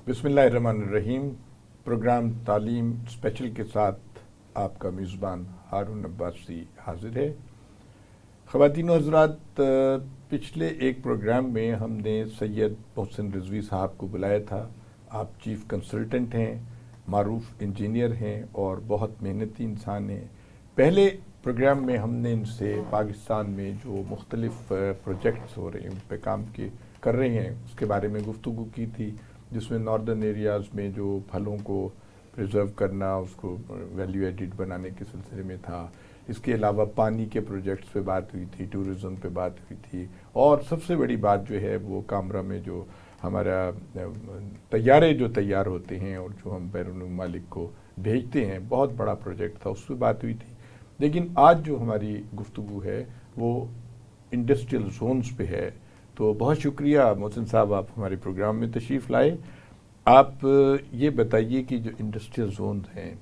بسم اللہ الرحمن الرحیم۔ پروگرام تعلیم اسپیشل کے ساتھ آپ کا میزبان ہارون عباسی حاضر ہے۔ خواتین و حضرات، پچھلے ایک پروگرام میں ہم نے سید محسن رضوی صاحب کو بلایا تھا۔ آپ چیف کنسلٹنٹ ہیں، معروف انجینئر ہیں اور بہت محنتی انسان ہیں۔ پہلے پروگرام میں ہم نے ان سے پاکستان میں جو مختلف پروجیکٹس ہو رہے ہیں، ان پہ کام کر رہے ہیں، اس کے بارے میں گفتگو کی تھی، جس میں ناردرن ایریاز میں جو پھلوں کو پریزرو کرنا، اس کو ویلیو ایڈڈ بنانے کے سلسلے میں تھا۔ اس کے علاوہ پانی کے پروجیکٹس پہ بات ہوئی تھی، ٹورزم پہ بات ہوئی تھی، اور سب سے بڑی بات جو ہے وہ کامرا میں جو ہمارا طیارے جو تیار ہوتے ہیں اور جو ہم بیرون ممالک کو بھیجتے ہیں، بہت بڑا پروجیکٹ تھا، اس پہ بات ہوئی تھی۔ لیکن آج جو ہماری گفتگو ہے وہ انڈسٹریل زونز پہ ہے۔ تو بہت شکریہ محسن صاحب، آپ ہمارے پروگرام میں تشریف لائے۔ آپ یہ بتائیے کہ جو انڈسٹریل زونز ہیں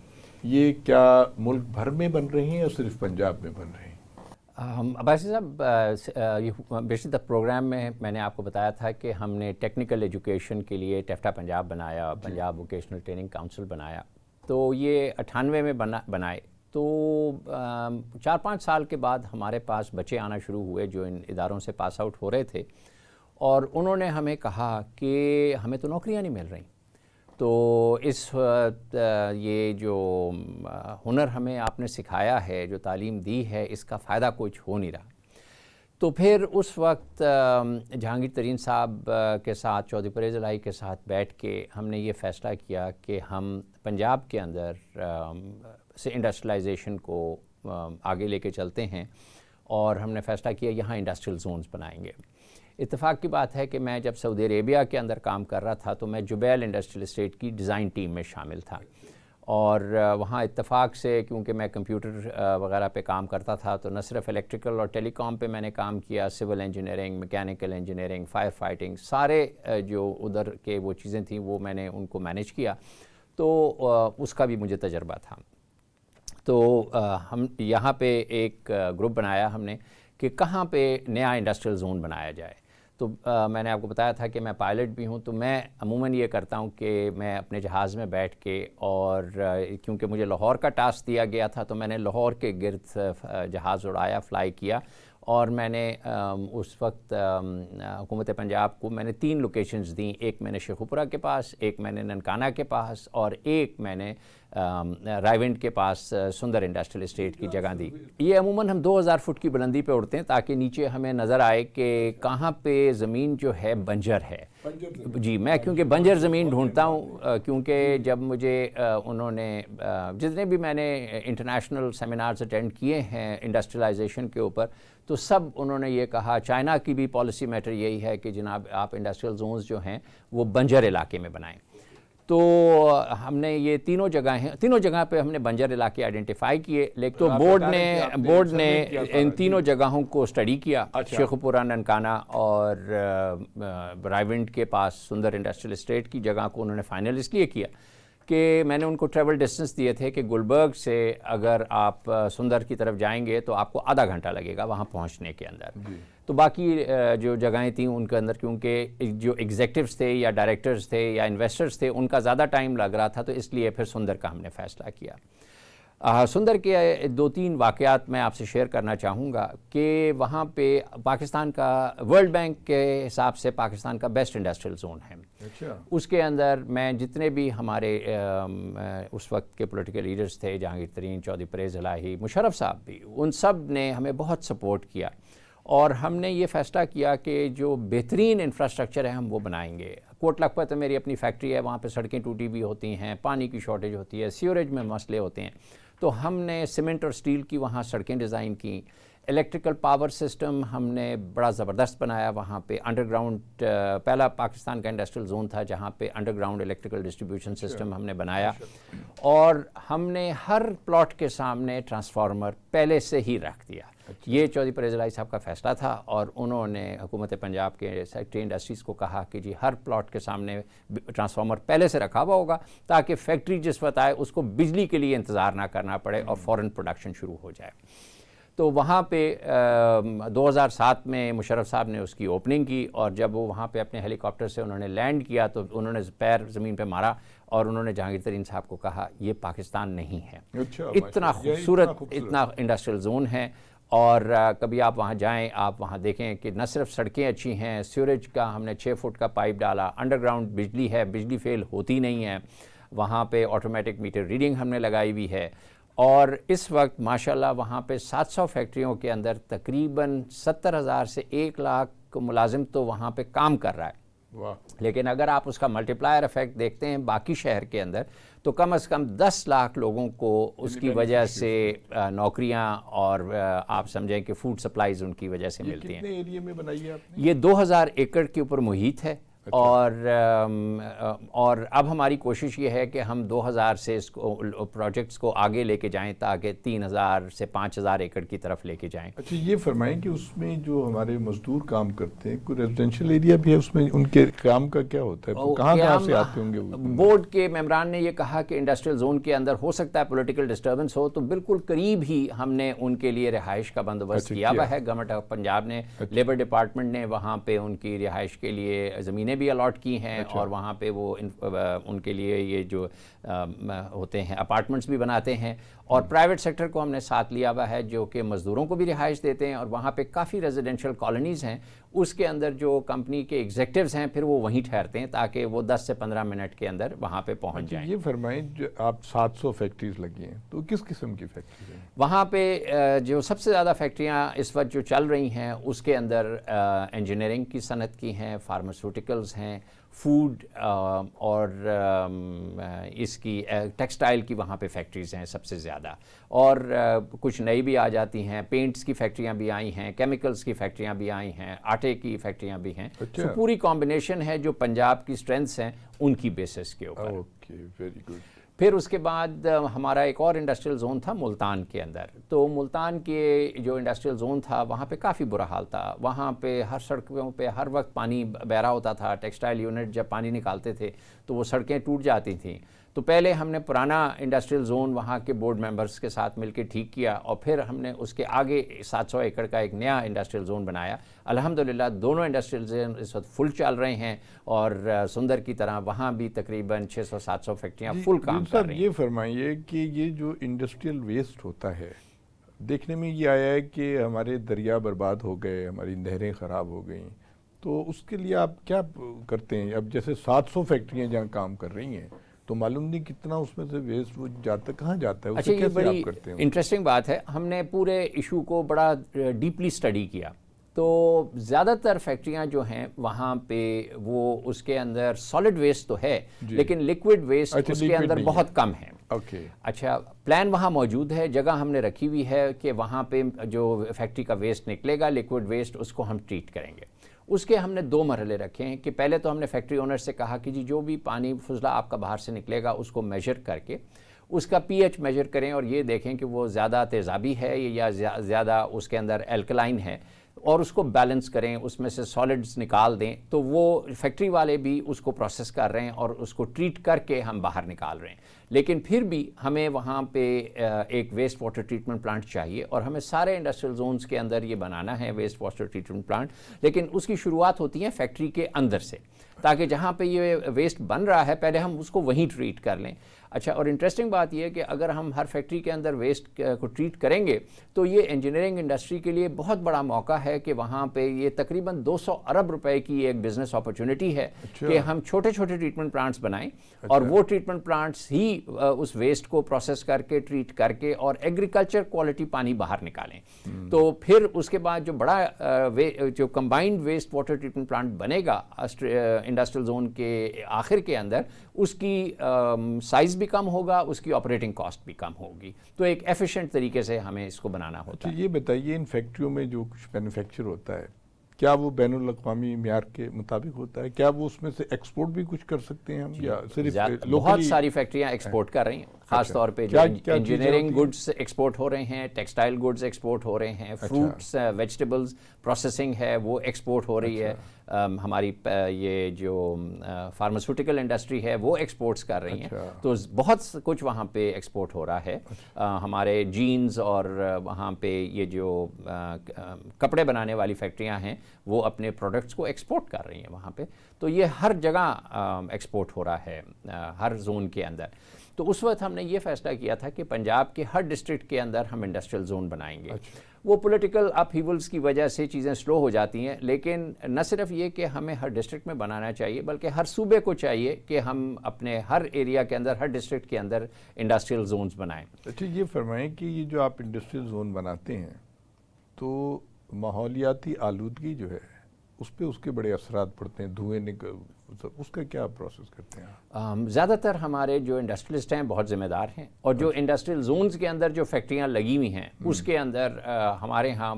یہ کیا ملک بھر میں بن رہے ہیں یا صرف پنجاب میں بن رہے ہیں؟ عباسی صاحب، بیشتر پروگرام میں نے آپ کو بتایا تھا کہ ہم نے ٹیکنیکل ایجوکیشن کے لیے ٹیفٹا پنجاب بنایا، پنجاب ووکیشنل ٹریننگ کاؤنسل بنایا، تو یہ 98 میں بنائے۔ تو 4-5 سال کے بعد ہمارے پاس بچے آنا شروع ہوئے جو ان اداروں سے پاس آؤٹ ہو رہے تھے، اور انہوں نے ہمیں کہا کہ ہمیں تو نوکریاں نہیں مل رہی، تو یہ جو ہنر ہمیں آپ نے سکھایا ہے، جو تعلیم دی ہے، اس کا فائدہ کچھ ہو نہیں رہا۔ تو پھر اس وقت جہانگیر ترین صاحب کے ساتھ، چودھری پرویز الہی کے ساتھ بیٹھ کے ہم نے یہ فیصلہ کیا کہ ہم پنجاب کے اندر سے انڈسٹریلائزیشن کو آگے لے کے چلتے ہیں، اور ہم نے فیصلہ کیا یہاں انڈسٹریل زونز بنائیں گے۔ اتفاق کی بات ہے کہ میں جب سعودی عربیہ کے اندر کام کر رہا تھا تو میں جبیل انڈسٹریل اسٹیٹ کی ڈیزائن ٹیم میں شامل تھا، اور وہاں اتفاق سے کیونکہ میں کمپیوٹر وغیرہ پہ کام کرتا تھا، تو نہ صرف الیکٹریکل اور ٹیلی کام پہ میں نے کام کیا، civil engineering, mechanical engineering, fire fighting, سارے جو ادھر کے وہ چیزیں تھیں وہ میں نے ان کو مینیج کیا، تو اس کا بھی مجھے تجربہ تھا۔ تو ہم یہاں پہ ایک گروپ بنایا ہم نے کہ کہاں پہ نیا انڈسٹریل زون بنایا جائے۔ تو میں نے آپ کو بتایا تھا کہ میں پائلٹ بھی ہوں، تو میں عموماً یہ کرتا ہوں کہ میں اپنے جہاز میں بیٹھ کے، اور کیونکہ مجھے لاہور کا ٹاسک دیا گیا تھا تو میں نے لاہور کے گرد جہاز اڑایا، فلائی کیا، اور میں نے اس وقت حکومت پنجاب کو میں نے 3 لوکیشنز دیں۔ ایک میں نے شیخوپورہ کے پاس، ایک میں نے ننکانہ کے پاس، اور ایک میں نے رائیونڈ کے پاس سندر انڈسٹریل اسٹیٹ کی جگہ دی۔ یہ عموماً ہم 2000 فٹ کی بلندی پہ اڑتے ہیں تاکہ نیچے ہمیں نظر آئے کہ کہاں پہ زمین جو ہے بنجر ہے۔ جی، میں کیونکہ بنجر زمین ڈھونڈتا ہوں، کیونکہ جب مجھے انہوں نے جتنے بھی میں نے انٹرنیشنل سیمینارز اٹینڈ کیے ہیں انڈسٹریلائزیشن کے اوپر، تو سب انہوں نے یہ کہا، چائنا کی بھی پالیسی میٹر یہی ہے کہ جناب آپ انڈسٹریل زونز جو ہیں وہ بنجر علاقے میں بنائیں۔ تو ہم نے یہ تینوں جگہ پہ ہم نے بنجر علاقے آئیڈینٹیفائی کیے، لیکن تو بورڈ نے ان تینوں جگہوں کو اسٹڈی کیا، شیخوپورہ، ننکانہ اور رائیونڈ کے پاس سندر انڈسٹریل اسٹیٹ کی جگہ کو انہوں نے فائنل اس لیے کیا کہ میں نے ان کو ٹریول ڈسٹنس دیے تھے کہ گلبرگ سے اگر آپ سندر کی طرف جائیں گے تو آپ کو آدھا گھنٹہ لگے گا وہاں پہنچنے کے اندر۔ تو باقی جو جگہیں تھیں ان کے اندر کیونکہ جو ایگزیکٹوز تھے یا ڈائریکٹرز تھے یا انویسٹرز تھے ان کا زیادہ ٹائم لگ رہا تھا، تو اس لیے پھر سندر کا ہم نے فیصلہ کیا۔ سندر کے 2-3 واقعات میں آپ سے شیئر کرنا چاہوں گا کہ وہاں پہ پاکستان کا ورلڈ بینک کے حساب سے پاکستان کا بیسٹ انڈسٹریل زون ہے۔ اس کے اندر میں جتنے بھی ہمارے اس وقت کے پولیٹیکل لیڈرز تھے، جہانگیر ترین، چودھری پرویز الہی، مشرف صاحب بھی، ان سب نے ہمیں بہت سپورٹ کیا، اور ہم نے یہ فیصلہ کیا کہ جو بہترین انفراسٹرکچر ہے ہم وہ بنائیں گے۔ کوٹ لکھپت میری اپنی فیکٹری ہے، وہاں پہ سڑکیں ٹوٹی بھی ہوتی ہیں، پانی کی شارٹیج ہوتی ہے، سیوریج میں مسئلے ہوتے ہیں، تو ہم نے سیمنٹ اور سٹیل کی وہاں سڑکیں ڈیزائن کی۔ الیکٹریکل پاور سسٹم ہم نے بڑا زبردست بنایا، وہاں پہ انڈر گراؤنڈ پہلا پاکستان کا انڈسٹریل زون تھا جہاں پہ under ground electrical distribution system ہم نے بنایا، اور ہم نے ہر پلاٹ کے سامنے ٹرانسفارمر پہلے سے ہی رکھ دیا۔ یہ چودھری پرویز الہی صاحب کا فیصلہ تھا، اور انہوں نے حکومت پنجاب کے سیکرٹری انڈسٹریز کو کہا کہ جی ہر پلاٹ کے سامنے ٹرانسفارمر پہلے سے رکھا ہوا ہوگا تاکہ فیکٹری جس وقت آئے اس کو بجلی کے لیے انتظار نہ کرنا پڑے اور فوراً پروڈکشن شروع ہو جائے۔ تو وہاں پہ 2007 میں مشرف صاحب نے اس کی اوپننگ کی، اور جب وہ وہاں پہ اپنے ہیلی کاپٹر سے انہوں نے لینڈ کیا تو انہوں نے پیر زمین پہ مارا اور انہوں نے جہانگیر ترین صاحب کو کہا یہ پاکستان نہیں ہے، اتنا خوبصورت اتنا انڈسٹریل زون ہے۔ اور کبھی آپ وہاں جائیں، آپ وہاں دیکھیں کہ نہ صرف سڑکیں اچھی ہیں، سیوریج کا ہم نے 6 فٹ کا پائپ ڈالا، انڈر گراؤنڈ بجلی ہے، بجلی فیل ہوتی نہیں ہے، وہاں پہ آٹومیٹک میٹر ریڈنگ ہم نے لگائی ہوئی ہے، اور اس وقت ماشاءاللہ وہاں پہ 700 فیکٹریوں کے اندر تقریباً 70,000 سے 1 لاکھ ملازم تو وہاں پہ کام کر رہا ہے۔ لیکن اگر آپ اس کا ملٹی پلائر افیکٹ دیکھتے ہیں باقی شہر کے اندر تو کم از کم 10 لاکھ لوگوں کو اس کی وجہ سے نوکریاں اور آپ سمجھیں کہ فوڈ سپلائیز ان کی وجہ سے ملتی ہیں۔ کتنے ایریے میں بنائی ہے آپ نے؟ یہ 2000 ایکڑ کے اوپر محیط ہے، اور اب ہماری کوشش یہ ہے کہ ہم 2000 سے اس کو پروجیکٹس کو آگے لے کے جائیں تاکہ 3000 سے 5000 ایکڑ کی طرف لے کے جائیں۔ اچھا یہ فرمائیں کہ اس میں جو ہمارے مزدور کام کرتے ہیں کوئی ریزیڈینشیل ایریا بھی ہے اس میں، ان کے کام کا کیا ہوتا ہے، کہاں سے آتے ہوں گے وہ؟ بورڈ کے ممبران نے یہ کہا کہ انڈسٹریل زون کے اندر ہو سکتا ہے پولیٹیکل ڈسٹربنس ہو، تو بالکل قریب ہی ہم نے ان کے لیے رہائش کا بندوبست کیا ہوا ہے۔ گورنمنٹ آف پنجاب نے، لیبر ڈپارٹمنٹ نے وہاں پہ ان کی رہائش کے لیے زمینیں بھی الاٹ کی ہیں، اور وہاں پہ وہ ان کے لیے یہ جو ہوتے ہیں اپارٹمنٹس بھی بناتے ہیں، اور پرائیویٹ سیکٹر کو ہم نے ساتھ لیا ہوا ہے جو کہ مزدوروں کو بھی رہائش دیتے ہیں، اور وہاں پہ کافی ریزیڈینشیل کالونیز ہیں، اس کے اندر جو کمپنی کے ایگزیکٹیوز ہیں پھر وہ وہیں ٹھہرتے ہیں تاکہ وہ 10 سے 15 منٹ کے اندر وہاں پہ پہنچ جائیں۔ یہ فرمائیں جو آپ 700 فیکٹریز لگی ہیں تو کس قسم کی فیکٹریز ہیں وہاں پہ؟ جو سب سے زیادہ فیکٹریاں اس وقت جو چل رہی ہیں اس کے اندر انجینئرنگ کی صنعت کی ہیں، فارماسیوٹیکلز ہیں، فوڈ اور اس کی ٹیکسٹائل کی وہاں پہ فیکٹریز ہیں سب سے زیادہ، اور کچھ نئی بھی آ جاتی ہیں، پینٹس کی فیکٹریاں بھی آئی ہیں، کیمیکلز کی فیکٹریاں بھی آئی ہیں، آٹے کی فیکٹریاں بھی ہیں۔ تو پوری کمبینیشن ہے جو پنجاب کی اسٹرینتھس ہیں ان کی بیسس کے اوپر۔ Okay, very good. پھر اس کے بعد ہمارا ایک اور انڈسٹریل زون تھا ملتان کے اندر، تو ملتان کے جو انڈسٹریل زون تھا وہاں پہ کافی برا حال تھا، وہاں پہ ہر سڑکوں پہ ہر وقت پانی بہ رہا ہوتا تھا، ٹیکسٹائل یونٹ جب پانی نکالتے تھے تو وہ سڑکیں ٹوٹ جاتی تھیں۔ تو پہلے ہم نے پرانا انڈسٹریل زون وہاں کے بورڈ ممبرز کے ساتھ مل کے ٹھیک کیا، اور پھر ہم نے اس کے آگے 700 ایکڑ کا ایک نیا انڈسٹریل زون بنایا۔ الحمدللہ دونوں انڈسٹریل زون اس وقت فل چل رہے ہیں، اور سندر کی طرح وہاں بھی تقریباً 600-700 فیکٹریاں فل کام کر رہی ہیں۔ یہ فرمائیے کہ یہ جو انڈسٹریل ویسٹ ہوتا ہے، دیکھنے میں یہ آیا ہے کہ ہمارے دریا برباد ہو گئے، ہماری نہریں خراب ہو گئیں، تو اس کے لیے آپ کیا کرتے ہیں؟ اب جیسے 700 فیکٹریاں جہاں کام کر رہی ہیں تو معلوم نہیں کتنا اس میں سے ویسٹ وہ جاتا کہاں جاتا ہے، اچھا، یہ بڑی کرتے ہیں؟ انٹرسٹنگ بات ہے، ہم نے پورے ایشو کو بڑا ڈیپلی اسٹڈی کیا، تو زیادہ تر فیکٹریاں جو ہیں وہاں پہ وہ اس کے اندر سالڈ ویسٹ تو ہے لیکن لیکوڈ ویسٹ اس کے اندر بہت کم ہے۔ اچھا، پلان وہاں موجود ہے، جگہ ہم نے رکھی ہوئی ہے کہ وہاں پہ جو فیکٹری کا ویسٹ نکلے گا لیکوڈ ویسٹ اس کو ہم ٹریٹ کریں گے۔ اس کے ہم نے 2 مرحلے رکھے ہیں کہ پہلے تو ہم نے فیکٹری اونر سے کہا کہ جی جو بھی پانی فضلہ آپ کا باہر سے نکلے گا اس کو میجر کر کے اس کا پی ایچ میجر کریں، اور یہ دیکھیں کہ وہ زیادہ تیزابی ہے یا زیادہ اس کے اندر الکلائن ہے، اور اس کو بیلنس کریں، اس میں سے سالڈز نکال دیں۔ تو وہ فیکٹری والے بھی اس کو پروسیس کر رہے ہیں اور اس کو ٹریٹ کر کے ہم باہر نکال رہے ہیں، لیکن پھر بھی ہمیں وہاں پہ ایک ویسٹ واٹر ٹریٹمنٹ پلانٹ چاہیے، اور ہمیں سارے انڈسٹریل زونز کے اندر یہ بنانا ہے ویسٹ واٹر ٹریٹمنٹ پلانٹ، لیکن اس کی شروعات ہوتی ہے فیکٹری کے اندر سے، تاکہ جہاں پہ یہ ویسٹ بن رہا ہے پہلے ہم اس کو وہیں ٹریٹ کر لیں۔ اچھا، اور انٹرسٹنگ بات یہ ہے کہ اگر ہم ہر فیکٹری کے اندر ویسٹ کو ٹریٹ کریں گے تو یہ انجینئرنگ انڈسٹری کے لیے بہت بڑا موقع ہے کہ وہاں پہ یہ تقریباً 200 ارب روپے کی ایک بزنس اپرچونٹی ہے کہ ہم چھوٹے چھوٹے ٹریٹمنٹ پلانٹس بنائیں، اور وہ ٹریٹمنٹ پلانٹس ہی اس ویسٹ کو پروسیس کر کے ٹریٹ کر کے اور ایگریکلچر کوالٹی پانی باہر نکالیں۔ تو پھر اس کے بعد جو بڑا جو combined waste water treatment plant بنے گا انڈسٹریل زون کے آخر کے اندر، اس کی سائز بھی کم ہوگا، اس کی آپریٹنگ کاسٹ بھی کم ہوگی، تو ایک ایفیشینٹ طریقے سے ہمیں اس کو بنانا ہوتا ہے۔ یہ بتائیے ان فیکٹریوں میں جو کچھ مینوفیکچر ہوتا ہے کیا وہ بین الاقوامی معیار کے مطابق ہوتا ہے؟ کیا وہ اس میں سے ایکسپورٹ بھی کچھ کر سکتے ہیں ہم، یا صرف بہت ساری فیکٹریاں ایکسپورٹ کر رہی ہیں، خاص طور پہ جو انجینئرنگ گڈس ایکسپورٹ ہو رہے ہیں، ٹیکسٹائل گڈس ایکسپورٹ ہو رہے ہیں، فروٹس ویجیٹیبلز پروسیسنگ ہے وہ ایکسپورٹ ہو رہی ہے، ہماری یہ جو فارماسیوٹیکل انڈسٹری ہے وہ ایکسپورٹس کر رہی ہیں، تو بہت کچھ وہاں پہ ایکسپورٹ ہو رہا ہے. ہمارے جینز اور وہاں پہ یہ جو کپڑے بنانے والی فیکٹریاں ہیں وہ اپنے پروڈکٹس کو ایکسپورٹ کر رہی ہیں وہاں پہ، تو یہ ہر جگہ ایکسپورٹ ہو رہا ہے ہر زون کے اندر. تو اس وقت ہم نے یہ فیصلہ کیا تھا کہ پنجاب کے ہر ڈسٹرکٹ کے اندر ہم انڈسٹریل زون بنائیں گے. وہ پولیٹیکل اپ ہیولز کی وجہ سے چیزیں سلو ہو جاتی ہیں، لیکن نہ صرف یہ کہ ہمیں ہر ڈسٹرکٹ میں بنانا چاہیے بلکہ ہر صوبے کو چاہیے کہ ہم اپنے ہر ایریا کے اندر، ہر ڈسٹرکٹ کے اندر انڈسٹریل زونز بنائیں. اچھا یہ فرمائیں کہ یہ جو آپ انڈسٹریل زون بناتے ہیں تو ماحولیاتی آلودگی جو ہے اس پہ اس کے بڑے اثرات پڑتے ہیں، دھوئیں اس کا کیا پروسیس کرتے ہیں؟ زیادہ تر ہمارے جو انڈسٹریلسٹ ہیں بہت ذمہ دار ہیں، اور جو انڈسٹریل زونز کے اندر جو فیکٹریاں لگی ہوئی ہیں اس کے اندر ہمارے ہاں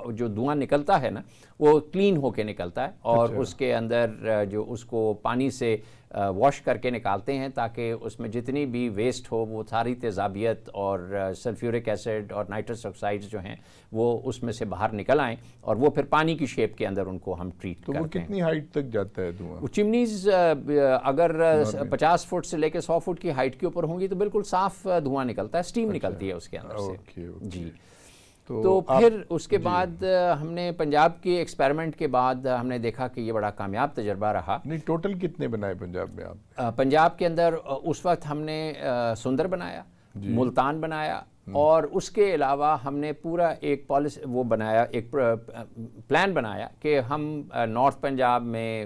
جو دھواں نکلتا ہے نا وہ کلین ہو کے نکلتا ہے، اور اس کے اندر جو اس کو پانی سے واش کر کے نکالتے ہیں تاکہ اس میں جتنی بھی ویسٹ ہو وہ ساری تیزابیت اور سلفیورک ایسڈ اور نائٹرس آکسائڈز جو ہیں وہ اس میں سے باہر نکل آئیں، اور وہ پھر پانی کی شیپ کے اندر ان کو ہم ٹریٹ کرتے ہیں. تو وہ کتنی ہائٹ تک جاتا ہے دھواں؟ چمنیز اگر 50 فٹ سے لے کے 100 فٹ کی ہائٹ کے اوپر ہوں گی تو بالکل صاف دھواں نکلتا ہے، اسٹیم نکلتی ہے اس کے اندر سے. جی تو پھر اس کے بعد ہم نے پنجاب کے ایکسپیریمنٹ کے بعد ہم نے دیکھا کہ یہ بڑا کامیاب تجربہ رہا. نہیں ٹوٹل کتنے بنائے پنجاب میں آپ؟ پنجاب کے اندر اس وقت ہم نے سندر بنایا، ملتان بنایا، اور اس کے علاوہ ہم نے پورا ایک پالیسی وہ بنایا، ایک پلان بنایا کہ ہم نارتھ پنجاب میں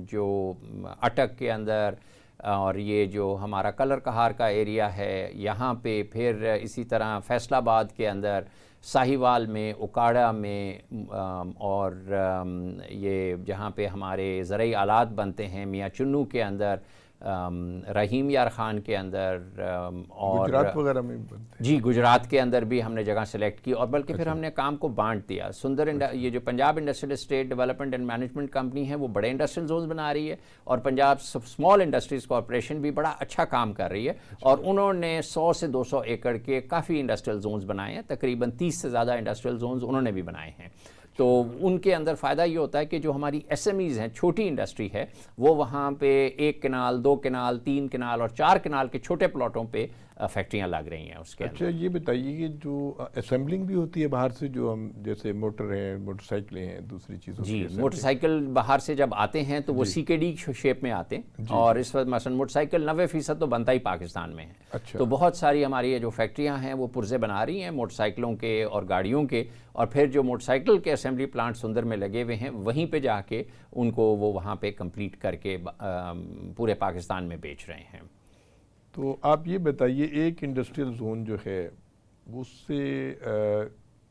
جو اٹک کے اندر اور یہ جو ہمارا کلر کہار کا ایریا ہے یہاں پہ، پھر اسی طرح فیصل آباد کے اندر، ساہیوال میں، اکاڑا میں، اور یہ جہاں پہ ہمارے زرعی آلات بنتے ہیں میاں چنو کے اندر، رحیم یار خان کے اندر، اور گجرات وغیرہ میں بنتے ہیں. جی گجرات کے اندر بھی ہم نے جگہ سلیکٹ کی، اور بلکہ پھر ہم نے کام کو بانٹ دیا. یہ جو Punjab industrial estate development and management company ہے وہ بڑے انڈسٹریل زونز بنا رہی ہے، اور پنجاب اسمال انڈسٹریز کارپوریشن بھی بڑا اچھا کام کر رہی ہے، اور انہوں نے 100 سے 200 ایکڑ کے کافی انڈسٹریل زونز بنائے ہیں، تقریباً 30 سے زیادہ انڈسٹریل زونز انہوں نے بھی بنائے ہیں. تو ان کے اندر فائدہ یہ ہوتا ہے کہ جو ہماری ایس ایم ایز ہیں، چھوٹی انڈسٹری ہے، وہ وہاں پہ 1 کنال 2 کنال 3 کنال اور 4 کنال کے چھوٹے پلاٹوں پہ فیکٹریاں لگ رہی ہیں اس کے اندر. اچھا یہ بتائیے کہ جو اسمبلنگ بھی ہوتی ہے باہر سے، جو ہم جیسے موٹر ہیں، موٹر سائیکلیں ہیں، دوسری چیزوں جی موٹر سائیکل باہر سے جب آتے ہیں تو وہ سی کے ڈی شیپ میں آتے ہیں، اور اس وقت مثلا موٹر سائیکل 90% تو بنتا ہی پاکستان میں ہے. تو بہت ساری ہماری یہ جو فیکٹریاں ہیں وہ پرزے بنا رہی ہیں موٹر سائیکلوں کے اور گاڑیوں کے، اور پھر جو موٹر سائیکل کے اسمبلی پلانٹ سندر میں لگے ہوئے ہیں وہیں پہ جا کے ان کو وہ وہاں پہ کمپلیٹ کر کے پورے پاکستان میں بیچ رہے ہیں. تو آپ یہ بتائیے ایک انڈسٹریل زون جو ہے اس سے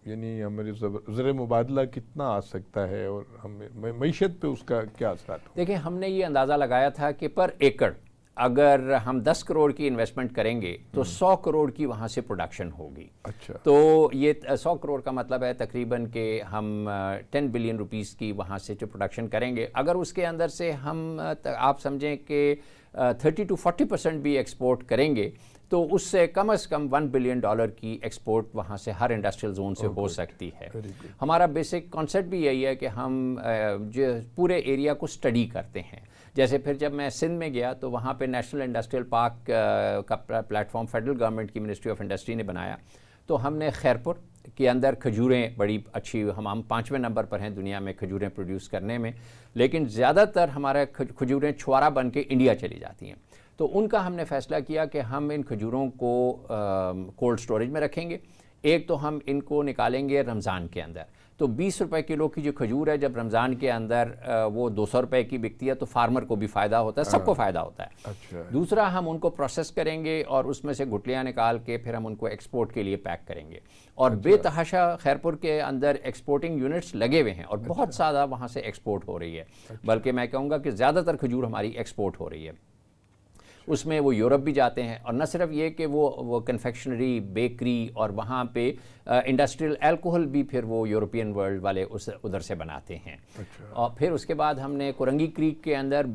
یعنی ہمارے زر مبادلہ کتنا آ سکتا ہے، اور ہمیں معیشت پہ اس کا کیا اثرات ہوں؟ دیکھیں ہم نے یہ اندازہ لگایا تھا کہ پر ایکڑ اگر ہم 10 کروڑ کی انویسٹمنٹ کریں گے تو 100 کروڑ کی وہاں سے پروڈکشن ہوگی. اچھا تو یہ 100 کروڑ کا مطلب ہے تقریباً کہ ہم 10 بلین روپیز کی وہاں سے جو پروڈکشن کریں گے، اگر اس کے اندر سے ہم آپ سمجھیں کہ 30 to 40% بھی ایکسپورٹ کریں گے تو اس سے کم از کم $1 بلین کی ایکسپورٹ وہاں سے ہر انڈسٹریل زون سے ہو سکتی ہے. ہمارا بیسک کانسیپٹ بھی یہی ہے کہ ہم جو پورے ایریا کو اسٹڈی کرتے ہیں. جیسے پھر جب میں سندھ میں گیا تو وہاں پہ نیشنل انڈسٹریل پارک کا پلیٹ فارم فیڈرل گورنمنٹ کی منسٹری آف انڈسٹری نے بنایا، تو ہم نے خیرپور کے اندر کھجوریں بڑی اچھی، ہم 5ویں نمبر پر ہیں دنیا میں کھجوریں پروڈیوس کرنے میں، لیکن زیادہ تر ہمارے کھجوریں چھوارا بن کے انڈیا چلی جاتی ہیں. تو ان کا ہم نے فیصلہ کیا کہ ہم ان کھجوروں کو کولڈ سٹوریج میں رکھیں گے. ایک تو ہم ان کو نکالیں گے رمضان کے اندر، تو 20 روپے کلو کی جو کھجور ہے جب رمضان کے اندر وہ 200 روپے کی بکتی ہے تو فارمر کو بھی فائدہ ہوتا ہے، سب کو فائدہ ہوتا ہے. اچھا. دوسرا ہم ان کو پروسیس کریں گے اور اس میں سے گٹلیاں نکال کے پھر ہم ان کو ایکسپورٹ کے لیے پیک کریں گے، اور بے تحاشا خیرپور کے اندر ایکسپورٹنگ یونٹس لگے ہوئے ہیں اور بہت زیادہ وہاں سے ایکسپورٹ ہو رہی ہے، بلکہ میں کہوں گا کہ زیادہ تر کھجور ہماری ایکسپورٹ ہو رہی ہے. اس میں وہ یورپ بھی جاتے ہیں، اور نہ صرف یہ کہ وہ کنفیکشنری، بیکری اور وہاں پہ انڈسٹریل الکوہل بھی پھر وہ یورپین ورلڈ والے ادھر سے بناتے ہیں۔ اور پھر اس کے بعد ہم نے کورنگی کریک کے اندر،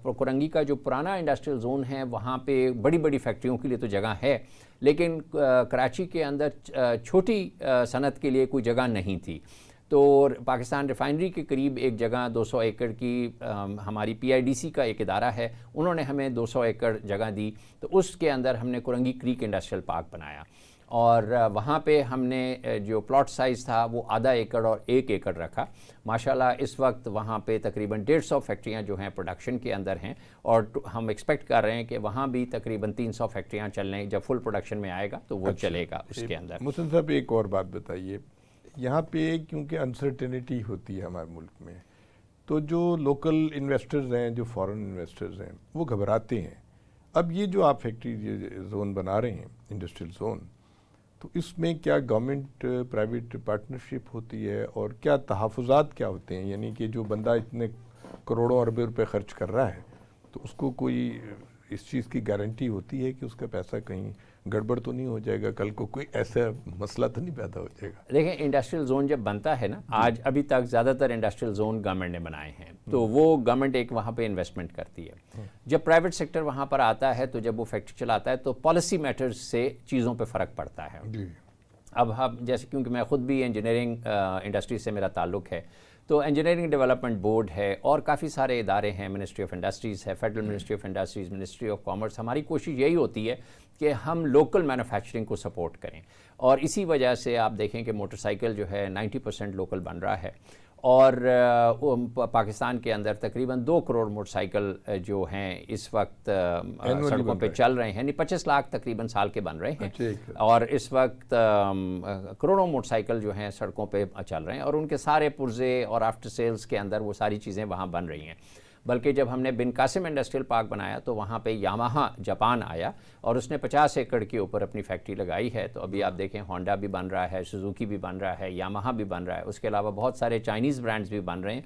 کورنگی کا جو پرانا انڈسٹریل زون ہے وہاں پہ بڑی بڑی فیکٹریوں کے لیے تو جگہ ہے، لیکن کراچی کے اندر چھوٹی صنعت کے لیے کوئی جگہ نہیں تھی، تو پاکستان ریفائنری کے قریب ایک جگہ 200 ایکڑ کی ہماری PIDC کا ایک ادارہ ہے، انہوں نے ہمیں 200 ایکڑ جگہ دی، تو اس کے اندر ہم نے کورنگی کریک انڈسٹریل پارک بنایا، اور وہاں پہ ہم نے جو پلاٹ سائز تھا وہ آدھا ایکڑ اور 1 ایکڑ رکھا۔ ماشاءاللہ اس وقت وہاں پہ تقریباً 150 فیکٹریاں جو ہیں پروڈکشن کے اندر ہیں، اور ہم ایکسپیکٹ کر رہے ہیں کہ وہاں بھی تقریباً 300 فیکٹریاں چلنے، جب فل پروڈکشن میں آئے گا تو وہ چلے گا اس کے اندر۔ محسن صاحب ایک اور بات بتائیے، یہاں پہ کیونکہ انسرٹینٹی ہوتی ہے ہمارے ملک میں، تو جو لوکل انویسٹرز ہیں، جو فارن انویسٹرز ہیں، وہ گھبراتے ہیں۔ اب یہ جو آپ فیکٹری زون بنا رہے ہیں، انڈسٹریل زون، تو اس میں کیا گورنمنٹ پرائیویٹ پارٹنرشپ ہوتی ہے، اور کیا تحفظات کیا ہوتے ہیں؟ یعنی کہ جو بندہ اتنے کروڑوں اربوں روپے خرچ کر رہا ہے تو اس کو کوئی اس چیز کی گارنٹی ہوتی ہے کہ اس کا پیسہ کہیں گڑبڑ تو نہیں ہو جائے گا، کل کو کوئی ایسا مسئلہ تو نہیں پیدا ہو جائے گا؟ دیکھیں انڈسٹریل زون جب بنتا ہے نا، آج ابھی تک زیادہ تر انڈسٹریل زون گورنمنٹ نے بنائے ہیں، تو وہ گورنمنٹ ایک وہاں پہ انویسٹمنٹ کرتی ہے۔ جب پرائیویٹ سیکٹر وہاں پر آتا ہے تو جب وہ فیکٹری چلاتا ہے تو پالیسی میٹرز سے چیزوں پہ فرق پڑتا ہے۔ اب ہم جیسے، کیونکہ میں خود بھی انجینئرنگ انڈسٹری سے میرا تعلق ہے، تو انجینئرنگ ڈیولپمنٹ بورڈ ہے اور کافی سارے ادارے ہیں، منسٹری آف انڈسٹریز ہے، federal ministry of industries, ministry of commerce. ہماری کوشش یہی ہوتی ہے کہ ہم لوکل مینوفیکچرنگ کو سپورٹ کریں، اور اسی وجہ سے آپ دیکھیں کہ موٹر سائیکل جو ہے 90% لوکل بن رہا ہے، اور پاکستان کے اندر تقریباً 2 کروڑ موٹر سائیکل جو ہیں اس وقت سڑکوں پہ چل رہے ہیں، 25 لاکھ تقریباً سال کے بن رہے ہیں، اور اس وقت کروڑوں موٹر سائیکل جو ہیں سڑکوں پہ چل رہے ہیں، اور ان کے سارے پرزے اور آفٹر سیلز کے اندر وہ ساری چیزیں وہاں بن رہی ہیں۔ بلکہ جب ہم نے بن قاسم انڈسٹریل پارک بنایا تو وہاں پہ یاماہا جاپان آیا اور اس نے 50 ایکڑ کے اوپر اپنی فیکٹری لگائی ہے، تو ابھی آپ دیکھیں ہونڈا بھی بن رہا ہے، سوزوکی بھی بن رہا ہے، یاماہا بھی بن رہا ہے، اس کے علاوہ بہت سارے چائنیز برانڈز بھی بن رہے ہیں۔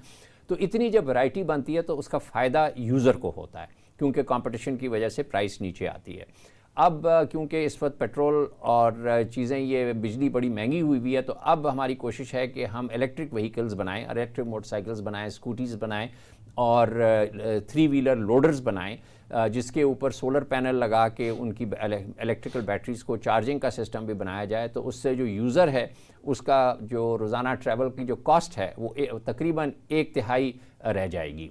تو اتنی جب ورائٹی بنتی ہے تو اس کا فائدہ یوزر کو ہوتا ہے، کیونکہ کمپٹیشن کی وجہ سے پرائس نیچے آتی ہے۔ اب کیونکہ اس وقت پیٹرول اور چیزیں، یہ بجلی بڑی مہنگی ہوئی ہے، تو اب ہماری کوشش ہے کہ ہم الیکٹرک وہیکلز بنائیں، الیکٹرک موٹر سائیکلز بنائیں، اسکوٹیز بنائیں، اور 3 ویلر لوڈرز بنائیں، جس کے اوپر سولر پینل لگا کے ان کی الیکٹریکل بیٹریز کو چارجنگ کا سسٹم بھی بنایا جائے، تو اس سے جو یوزر ہے اس کا جو روزانہ ٹریول کی جو کاسٹ ہے وہ تقریباً 1/3 رہ جائے گی۔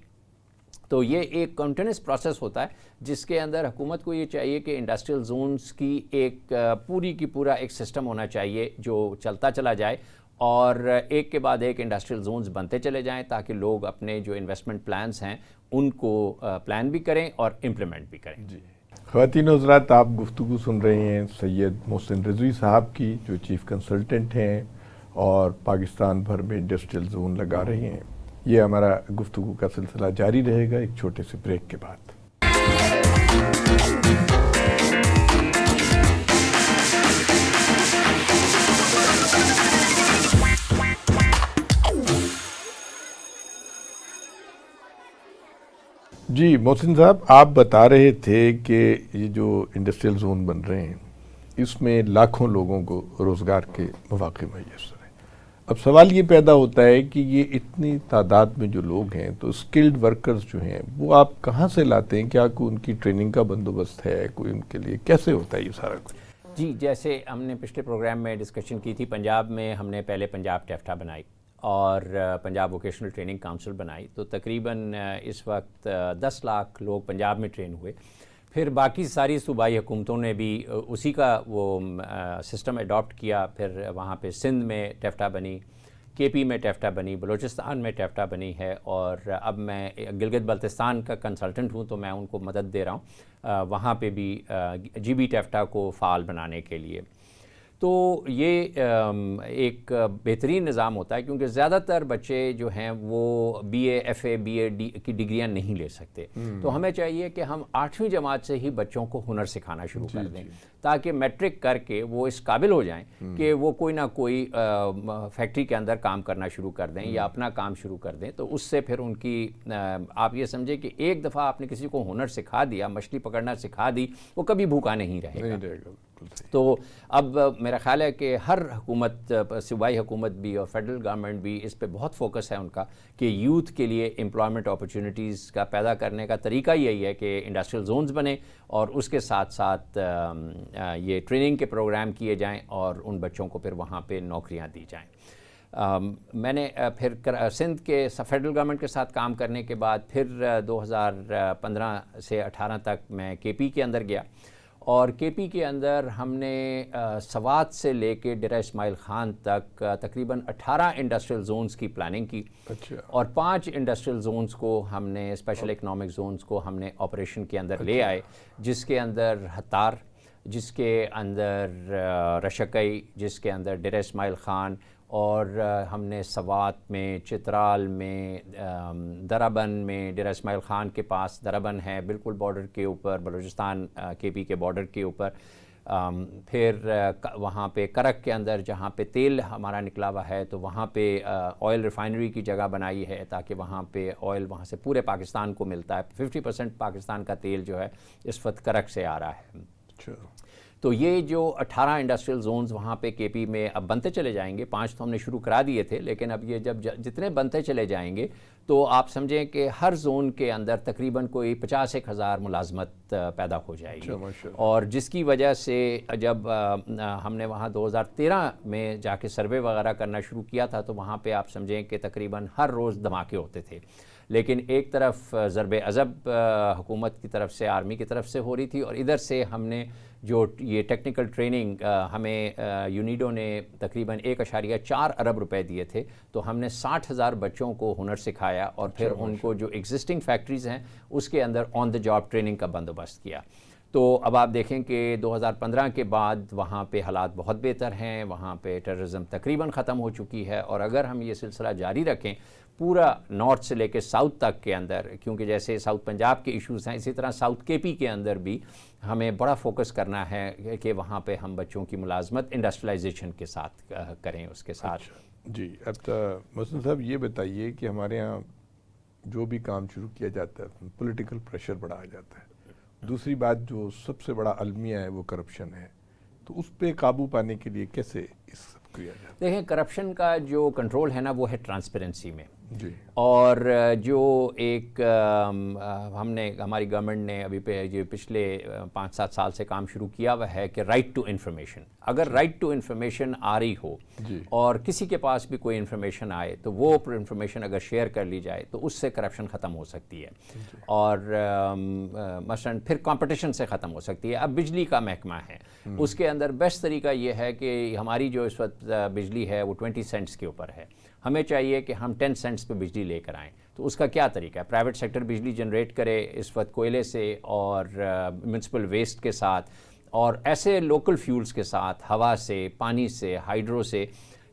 تو یہ ایک کنٹینیوس پروسیس ہوتا ہے جس کے اندر حکومت کو یہ چاہیے کہ انڈسٹریل زونز کی ایک پوری کی پورا ایک سسٹم ہونا چاہیے جو چلتا چلا جائے، اور ایک کے بعد ایک انڈسٹریل زونز بنتے چلے جائیں، تاکہ لوگ اپنے جو انویسٹمنٹ پلانز ہیں ان کو پلان بھی کریں اور امپلیمنٹ بھی کریں۔ جی خواتین و حضرات، آپ گفتگو سن رہے ہیں سید محسن رضوی صاحب کی، جو چیف کنسلٹنٹ ہیں اور پاکستان بھر میں انڈسٹریل زون لگا رہے ہیں۔ یہ ہمارا گفتگو کا سلسلہ جاری رہے گا ایک چھوٹے سے بریک کے بعد۔ جی محسن صاحب، آپ بتا رہے تھے کہ یہ جو انڈسٹریل زون بن رہے ہیں اس میں لاکھوں لوگوں کو روزگار کے مواقع میسر ہیں۔ اب سوال یہ پیدا ہوتا ہے کہ یہ اتنی تعداد میں جو لوگ ہیں، تو اسکلڈ ورکرز جو ہیں وہ آپ کہاں سے لاتے ہیں؟ کیا کوئی ان کی ٹریننگ کا بندوبست ہے؟ کوئی ان کے لیے کیسے ہوتا ہے یہ سارا کچھ؟ جی، جیسے ہم نے پچھلے پروگرام میں ڈسکشن کی تھی، پنجاب میں ہم نے پہلے پنجاب ٹیفٹا بنائی اور پنجاب ووکیشنل ٹریننگ کونسل بنائی، تو تقریباً اس وقت 10 لاکھ لوگ پنجاب میں ٹرین ہوئے۔ پھر باقی ساری صوبائی حکومتوں نے بھی اسی کا وہ سسٹم اڈاپٹ کیا، پھر وہاں پہ سندھ میں ٹیفٹا بنی، کے پی میں ٹیفٹا بنی، بلوچستان میں ٹیفٹا بنی ہے، اور اب میں گلگت بلتستان کا کنسلٹنٹ ہوں تو میں ان کو مدد دے رہا ہوں وہاں پہ بھی جی بی ٹیفٹا کو فعال بنانے کے لیے۔ تو یہ ایک بہترین نظام ہوتا ہے، کیونکہ زیادہ تر بچے جو ہیں وہ B A F A B A D کی ڈگریاں نہیں لے سکتے، تو ہمیں چاہیے کہ ہم 8ویں جماعت سے ہی بچوں کو ہنر سکھانا شروع کر دیں، تاکہ میٹرک کر کے وہ اس قابل ہو جائیں کہ وہ کوئی نہ کوئی فیکٹری کے اندر کام کرنا شروع کر دیں یا اپنا کام شروع کر دیں. تو اس سے پھر ان کی آپ یہ سمجھیں کہ ایک دفعہ آپ نے کسی کو ہنر سکھا دیا، مچھلی پکڑنا سکھا دی، وہ کبھی بھوکا نہیں رہے گا. تو اب میرا خیال ہے کہ ہر حکومت، صوبائی حکومت بھی اور فیڈرل گورنمنٹ بھی اس پہ بہت فوکس ہے ان کا کہ یوتھ کے لیے امپلائمنٹ اپرچونیٹیز کا پیدا کرنے کا طریقہ یہی ہے کہ انڈسٹریل زونز بنے اور اس کے ساتھ ساتھ یہ ٹریننگ کے پروگرام کیے جائیں اور ان بچوں کو پھر وہاں پہ نوکریاں دی جائیں. میں نے پھر سندھ کے فیڈرل گورنمنٹ کے ساتھ کام کرنے کے بعد پھر 2015 سے 18 تک میں کے پی کے اندر گیا، اور کے پی کے اندر ہم نے سوات سے لے کے ڈیرہ اسماعیل خان تک تقریباً 18 انڈسٹریل زونز کی پلاننگ کی، اور 5 انڈسٹریل زونز کو ہم نے اسپیشل اکنامک زونز کو ہم نے آپریشن کے اندر لے آئے، جس کے اندر ہتار، جس کے اندر رشکئی، جس کے اندر ڈیرہ اسماعیل خان، اور ہم نے سوات میں، چترال میں، درابن میں، ڈیرہ اسماعیل خان کے پاس درابن ہے بالکل بارڈر کے اوپر، بلوچستان کے پی کے بارڈر کے اوپر، پھر وہاں پہ کرک کے اندر جہاں پہ تیل ہمارا نکلا ہوا ہے تو وہاں پہ آئل ریفائنری کی جگہ بنائی ہے تاکہ وہاں پہ آئل وہاں سے پورے پاکستان کو ملتا ہے. 50% پاکستان کا تیل جو ہے اس وقت کرک سے آ رہا ہے. تو یہ جو 18 انڈسٹریل زونز وہاں پہ کے پی میں اب بنتے چلے جائیں گے، 5 تو ہم نے شروع کرا دیے تھے، لیکن اب یہ جب جتنے بنتے چلے جائیں گے تو آپ سمجھیں کہ ہر زون کے اندر تقریباً کوئی 50,000 ملازمت پیدا ہو جائے گی، اور جس کی وجہ سے جب ہم نے وہاں 2013 میں جا کے سروے وغیرہ کرنا شروع کیا تھا تو وہاں پہ آپ سمجھیں کہ تقریباً ہر روز دھماکے ہوتے تھے. لیکن ایک طرف ضرب عضب حکومت کی طرف سے، آرمی کی طرف سے ہو رہی تھی، اور ادھر سے ہم نے جو یہ ٹیکنیکل ٹریننگ ہمیں یونیڈو نے تقریباً 1.4 ارب روپے دیے تھے، تو ہم نے 60,000 بچوں کو ہنر سکھایا اور پھر ان کو جو ایگزسٹنگ فیکٹریز ہیں اس کے اندر آن دا جاب ٹریننگ کا بندوبست کیا. تو اب آپ دیکھیں کہ 2015 کے بعد وہاں پہ حالات بہت بہتر ہیں، وہاں پہ ٹیررزم تقریباً ختم ہو چکی ہے، اور اگر ہم یہ سلسلہ جاری رکھیں پورا نارتھ سے لے کے ساؤتھ تک کے اندر، کیونکہ جیسے ساؤتھ پنجاب کے ایشوز ہیں اسی طرح ساؤتھ کے پی کے اندر بھی ہمیں بڑا فوکس کرنا ہے کہ وہاں پہ ہم بچوں کی ملازمت انڈسٹریلائزیشن کے ساتھ کریں اس کے ساتھ. جی اب محسن صاحب یہ بتائیے کہ ہمارے ہاں جو بھی کام شروع کیا جاتا ہے پولیٹیکل پریشر بڑا آ جاتا ہے، دوسری بات جو سب سے بڑا المیہ ہے وہ کرپشن ہے، تو اس پہ قابو پانے کے لیے کیسے اس سب کیا جاتا ہے؟ دیکھیں کرپشن کا جو کنٹرول ہے نا وہ ہے ٹرانسپیرنسی میں، جی، اور جو ایک ہم نے ہماری گورنمنٹ نے ابھی جو پچھلے 5-7 سال سے کام شروع کیا ہوا ہے کہ رائٹ ٹو انفارمیشن. اگر رائٹ ٹو انفارمیشن آ رہی ہو اور کسی کے پاس بھی کوئی انفارمیشن آئے تو وہ انفارمیشن اگر شیئر کر لی جائے تو اس سے کرپشن ختم ہو سکتی ہے، اور مثلاً پھر کمپٹیشن سے ختم ہو سکتی ہے. اب بجلی کا محکمہ ہے، اس کے اندر بیسٹ طریقہ یہ ہے کہ ہماری جو اس وقت بجلی ہے وہ 20 سینٹس کے اوپر ہے، ہمیں چاہیے کہ ہم 10 سینٹس پہ بجلی لے کر آئیں. تو اس کا کیا طریقہ ہے؟ پرائیویٹ سیکٹر بجلی جنریٹ کرے اس وقت کوئلے سے اور میونسپل ویسٹ کے ساتھ اور ایسے لوکل فیولز کے ساتھ، ہوا سے، پانی سے، ہائیڈرو سے.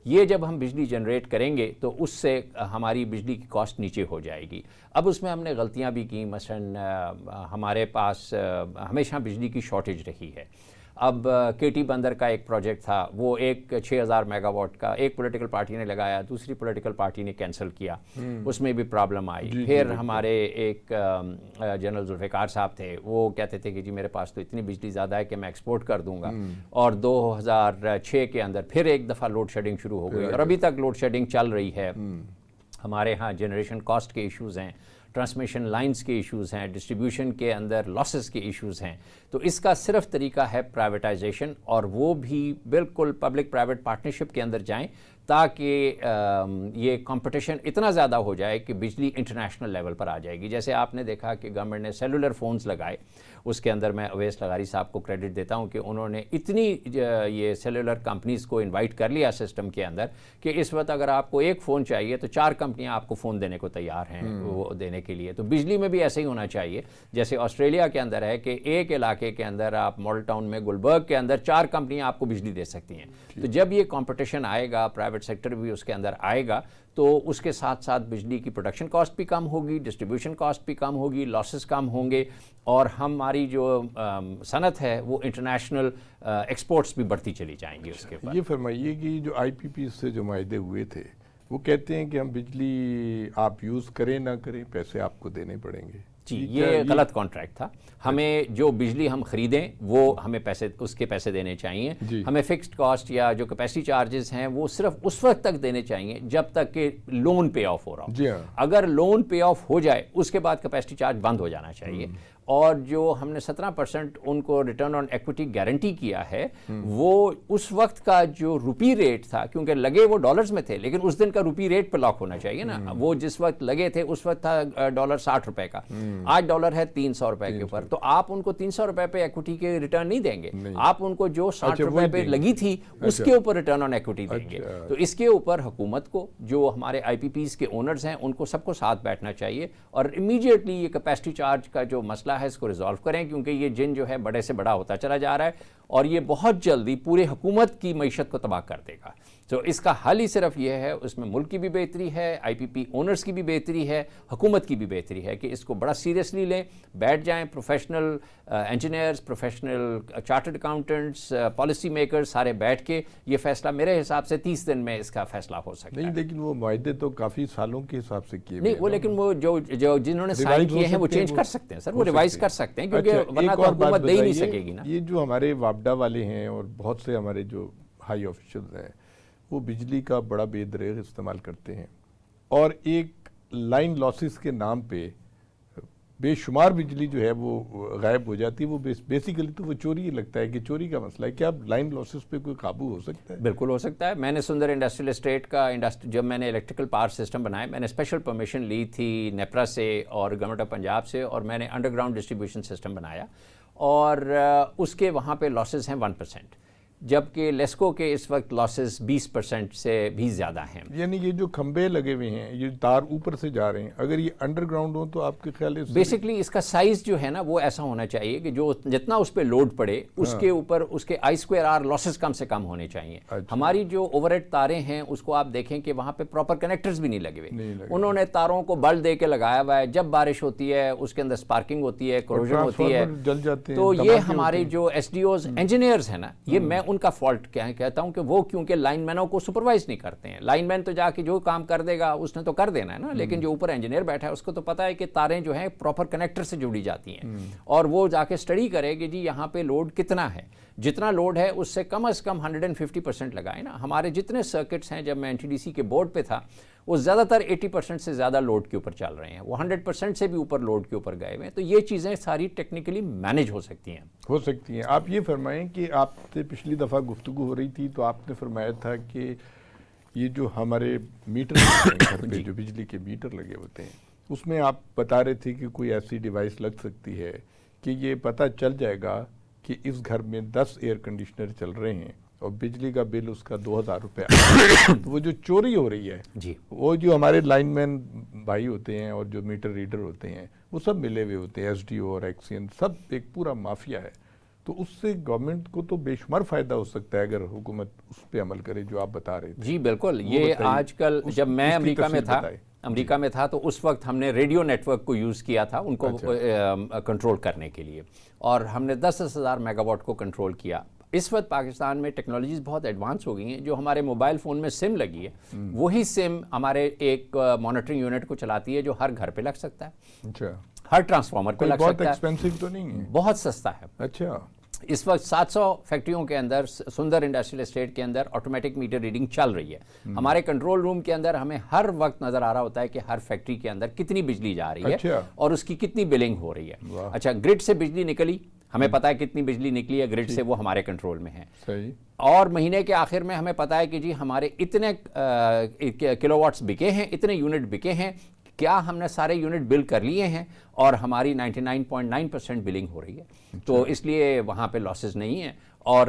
یہ جب ہم بجلی جنریٹ کریں گے تو اس سے ہماری بجلی کی کاسٹ نیچے ہو جائے گی. اب اس میں ہم نے غلطیاں بھی کی، مثلاً ہمارے پاس ہمیشہ بجلی کی شارٹیج رہی ہے. اب کے ٹی بندر کا ایک پروجیکٹ تھا، وہ ایک 6,000 میگا واٹ کا ایک پولیٹیکل پارٹی نے لگایا، دوسری پولیٹیکل پارٹی نے کینسل کیا، اس میں بھی پرابلم آئی. پھر ہمارے ایک جنرل ذوالفقار صاحب تھے، وہ کہتے تھے کہ جی میرے پاس تو اتنی بجلی زیادہ ہے کہ میں ایکسپورٹ کر دوں گا، اور 2006 کے اندر پھر ایک دفعہ لوڈ شیڈنگ شروع ہو گئی، اور ابھی تک لوڈ شیڈنگ چل رہی ہے. ہمارے ہاں جنریشن کاسٹ کے ایشوز ہیں، ٹرانسمیشن لائنز کے ایشوز ہیں، ڈسٹریبیوشن کے اندر لاسز کے ایشوز ہیں. تو اس کا صرف طریقہ ہے پرائیویٹائزیشن، اور وہ بھی بالکل پبلک پرائیویٹ پارٹنرشپ کے اندر جائیں تاکہ یہ کمپٹیشن اتنا زیادہ ہو جائے کہ بجلی انٹرنیشنل لیول پر آ جائے گی. جیسے آپ نے دیکھا کہ گورنمنٹ نے سیلولر فونز لگائے, اس کے اندر میں اویس لغاری صاحب کو کریڈٹ دیتا ہوں کہ انہوں نے اتنی یہ سیلولر کمپنیز کو انوائٹ کر لیا سسٹم کے اندر کہ اس وقت اگر آپ کو ایک فون چاہیے تو 4 کمپنیاں آپ کو فون دینے کو تیار ہیں وہ دینے کے لیے. تو بجلی میں بھی ایسے ہی ہونا چاہیے جیسے آسٹریلیا کے اندر ہے کہ ایک علاقے کے اندر آپ ماڈل ٹاؤن میں گلبرگ کے اندر 4 کمپنیاں آپ کو بجلی دے سکتی ہیں. تو جب یہ کمپٹیشن آئے گا, پرائیویٹ سیکٹر بھی اس کے اندر آئے گا, تو اس کے ساتھ ساتھ بجلی کی پروڈکشن کاسٹ بھی کم ہوگی, ڈسٹریبیوشن کاسٹ بھی کم ہوگی, لاسز کم ہوں گے, اور ہماری جو صنعت ہے وہ انٹرنیشنل ایکسپورٹس بھی بڑھتی چلی جائیں گی. اس کے بعد یہ فرمائیے کہ جو آئی پی پی سے جو معاہدے ہوئے تھے وہ کہتے ہیں کہ ہم بجلی آپ یوز کریں نہ کریں پیسے آپ کو دینے پڑیں گے. جی, یہ غلط کانٹریکٹ تھا. ہمیں جو بجلی ہم خریدیں وہ ہمیں پیسے, اس کے پیسے دینے چاہیے. ہمیں فکسڈ کاسٹ یا جو کیپیسٹی چارجز ہیں وہ صرف اس وقت تک دینے چاہیے جب تک کہ لون پے آف ہو رہا ہو. اگر لون پے آف ہو جائے اس کے بعد کیپیسٹی چارج بند ہو جانا چاہیے. اور جو ہم نے 17% ان کو ریٹرن آن ایکوٹی گارنٹی کیا ہے وہ اس وقت کا جو روپی ریٹ تھا, کیونکہ لگے وہ ڈالرز میں تھے لیکن اس دن کا روپی ریٹ پہ لاک ہونا چاہیے نا. وہ جس وقت لگے تھے اس وقت تھا ڈالر 60 روپے کا, آج ڈالر ہے 300 روپے کے اوپر. تو آپ ان کو 300 روپے پہ ایکوٹی کے ریٹرن نہیں دیں گے, آپ ان کو جو 60 روپے پہ لگی تھی اس کے اوپر ریٹرن آن ایکوٹی دیں گے. تو اس کے اوپر حکومت کو, جو ہمارے آئی پی پیز کے اونرز ہیں, ان کو سب کو ساتھ بیٹھنا چاہیے اور امیڈیٹلی یہ کیپیسٹی چارج کا جو مسئلہ ہے اس کو ریزالو کریں, کیونکہ یہ جن جو ہے بڑے سے بڑا ہوتا چلا جا رہا ہے اور یہ بہت جلدی پورے حکومت کی معیشت کو تباہ کر دے گا. تو اس کا حل ہی صرف یہ ہے, اس میں ملک کی بھی بہتری ہے, آئی پی پی اونرز کی بھی بہتری ہے, حکومت کی بھی بہتری ہے کہ اس کو بڑا سیریسلی لیں, بیٹھ جائیں professional engineers, professional chartered accountants, policy makers سارے بیٹھ کے یہ فیصلہ, میرے حساب سے 30 دن میں اس کا فیصلہ ہو سکتا ہے. نہیں, لیکن وہ معاہدے تو کافی سالوں کے حساب سے کیے نہیں, وہ لیکن وہ جو جنہوں نے سائن کیے ہیں وہ چینج کر سکتے ہیں سر, وہ ریوائز کر سکتے ہیں, کیونکہ ورنہ تو حکومت دے ہی نہیں سکے گی نا. یہ جو ہمارے وابڈا والے ہیں اور بہت سے ہمارے جو ہائی آفیشلز ہیں وہ بجلی کا بڑا بے دریغ استعمال کرتے ہیں اور ایک لائن لاسز کے نام پہ بے شمار بجلی جو ہے وہ غائب ہو جاتی ہے. وہ بیسیکلی تو وہ چوری ہی لگتا ہے کہ چوری کا مسئلہ ہے. کیا لائن لاسز پہ کوئی قابو ہو سکتا ہے؟ بالکل ہو سکتا ہے. میں نے سندر انڈسٹریل اسٹیٹ کا جب میں نے الیکٹریکل پاور سسٹم بنایا, میں نے اسپیشل پرمیشن لی تھی نیپرا سے اور گورنمنٹ آف پنجاب سے, اور میں نے انڈر گراؤنڈ ڈسٹریبیوشن سسٹم بنایا اور اس کے وہاں پہ لاسز ہیں 1%, جبکہ لیسکو کے اس وقت لاسز 20% سے بھی زیادہ ہیں. یعنی یہ جو کھمبے لگے ہوئے ہیں, یہ تار اوپر سے جا رہے ہیں, اگر یہ انڈر گراؤنڈ ہوں تو آپ کے خیال ہے بیسکلی اس کا سائز جو ہے نا وہ ایسا ہونا چاہیے کہ جو جتنا اس پہ لوڈ پڑے اس کے اوپر اس کے I²R لاسز کم سے کم ہونے چاہیے. ہماری جو اوور ہیڈ تاریں ہیں اس کو آپ دیکھیں کہ وہاں پہ پراپر کنیکٹرز بھی نہیں لگے ہوئے, انہوں نے تاروں کو بل دے کے لگایا ہوا ہے. جب بارش ہوتی ہے اس کے اندر سپارکنگ ہوتی ہے, کروژن ہوتی ہے, تو یہ ہمارے جو ایس ڈی اوز انجینئرز ہیں نا, یہ میں ان کا فالٹ کہتا ہوں کہ وہ کیونکہ لائن مینوں کو سپروائز نہیں کرتے ہیں. لائن مین تو جا کے جو کام کر دے گا اس نے تو کر دینا ہے نا, لیکن جو اوپر انجینئر بیٹھا ہے اس کو تو پتا ہے کہ تاریں جو ہیں پراپر کنیکٹر سے جڑی جاتی ہیں, اور وہ جا کے اسٹڈی کرے کہ جی یہاں پہ لوڈ کتنا ہے, جتنا لوڈ ہے اس سے کم از کم 150% لگائے نا. ہمارے جتنے سرکٹس ہیں جب میں NTDC کے بورڈ پہ تھا وہ زیادہ تر 80% سے زیادہ لوڈ کے اوپر چل رہے ہیں, وہ 100% سے بھی اوپر لوڈ کے اوپر گئے ہوئے ہیں. تو یہ چیزیں ساری ٹیکنیکلی مینیج ہو سکتی ہیں. آپ یہ فرمائیں کہ آپ سے پچھلی دفعہ گفتگو ہو رہی تھی تو آپ نے فرمایا تھا کہ یہ جو ہمارے میٹر گھر پہ جو بجلی کے میٹر لگے ہوتے ہیں اس میں آپ بتا رہے تھے کہ کوئی ایسی ڈیوائس لگ سکتی ہے کہ یہ پتہ چل جائے گا کہ اس گھر میں 10 ایئر کنڈیشنر چل رہے ہیں اور بجلی کا بل اس کا 2000 روپے تو وہ جو چوری ہو رہی ہے جی, وہ جو ہمارے لائن مین بھائی ہوتے ہیں اور جو میٹر ریڈر ہوتے ہیں وہ سب ملے ہوئے ہوتے ہیں, SDO اور ایکسین سب ایک پورا مافیا ہے. تو اس سے گورنمنٹ کو تو بے شمار فائدہ ہو سکتا ہے اگر حکومت اس پہ عمل کرے جو آپ بتا رہے تھے. جی بالکل. یہ آج کل جب میں امریکہ میں تھا تو اس وقت ہم نے ریڈیو نیٹ ورک کو یوز کیا تھا ان کو کنٹرول کرنے کے لیے, اور ہم نے 10,000 میگا واٹ کو کنٹرول کیا. اس وقت پاکستان میں ٹیکنالوجیز بہت ایڈوانس ہو گئی ہیں. جو ہمارے موبائل فون میں سم لگی ہے وہی سم ہمارے ایک مانیٹرنگ یونٹ کو چلاتی ہے جو ہر گھر پہ لگ سکتا ہے. اچھا, ہر ٹرانسفارمر پہ لگ سکتا ہے. بہت ایکسپینسو تو نہیں ہے, بہت سستا ہے. اچھا, اس وقت 700 فیکٹریوں کے اندر سندر انڈسٹریل اسٹیٹ کے اندر آٹومیٹک میٹر ریڈنگ چل رہی ہے. ہمارے کنٹرول روم کے اندر ہمیں ہر وقت نظر آ رہا ہوتا ہے کہ ہر فیکٹری کے اندر کتنی بجلی جا رہی ہے اور اس کی کتنی بلنگ ہو رہی ہے. اچھا, گرڈ سے بجلی نکلی, ہمیں پتہ ہے کتنی بجلی نکلی ہے گرڈ سے، وہ ہمارے کنٹرول میں ہے. صحیح. اور مہینے کے آخر میں ہمیں پتہ ہے کہ جی ہمارے اتنے کلو واٹس بکے ہیں، اتنے یونٹ بکے ہیں، کیا ہم نے سارے یونٹ بل کر لیے ہیں، اور ہماری 99.9% بلنگ ہو رہی ہے. تو اس لیے وہاں پہ لاسز نہیں ہیں. اور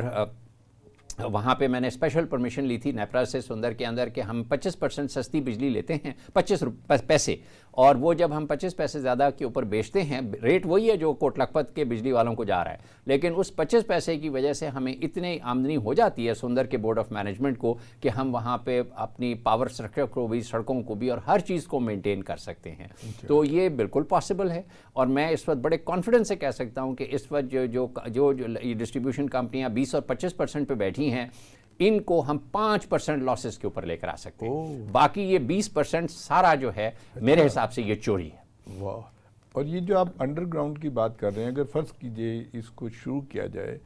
وہاں پہ میں نے اسپیشل پرمیشن لی تھی نیپرا سے سندر کے اندر کہ ہم 25% سستی بجلی لیتے ہیں، 25 پیسے، اور وہ جب ہم 25 پیسے زیادہ کے اوپر بیچتے ہیں، ریٹ وہی ہے جو کوٹ لکھپت کے بجلی والوں کو جا رہا ہے، لیکن اس 25 پیسے کی وجہ سے ہمیں اتنی آمدنی ہو جاتی ہے سندر کے بورڈ آف مینجمنٹ کو کہ ہم وہاں پہ اپنی پاور اسٹرکچر کو بھی، سڑکوں کو بھی، اور ہر چیز کو مینٹین کر سکتے ہیں. تو یہ بالکل پاسبل ہے. اور میں اس وقت بڑے کانفیڈنس سے کہہ سکتا ہوں کہ اس وقت جو ڈسٹریبیوشن کمپنیاں 20 اور 25% پہ بیٹھی ہیں، ان کو ہم 5% لاسز کے اوپر لے کر آ سکتے ہیں. باقی یہ 20% سارا جو ہے میرے حساب سے یہ چوری ہے. واہ. اور یہ جو آپ انڈر گراؤنڈ کی بات کر رہے ہیں، اگر فرض کیجئے اس کو شروع کیا جائے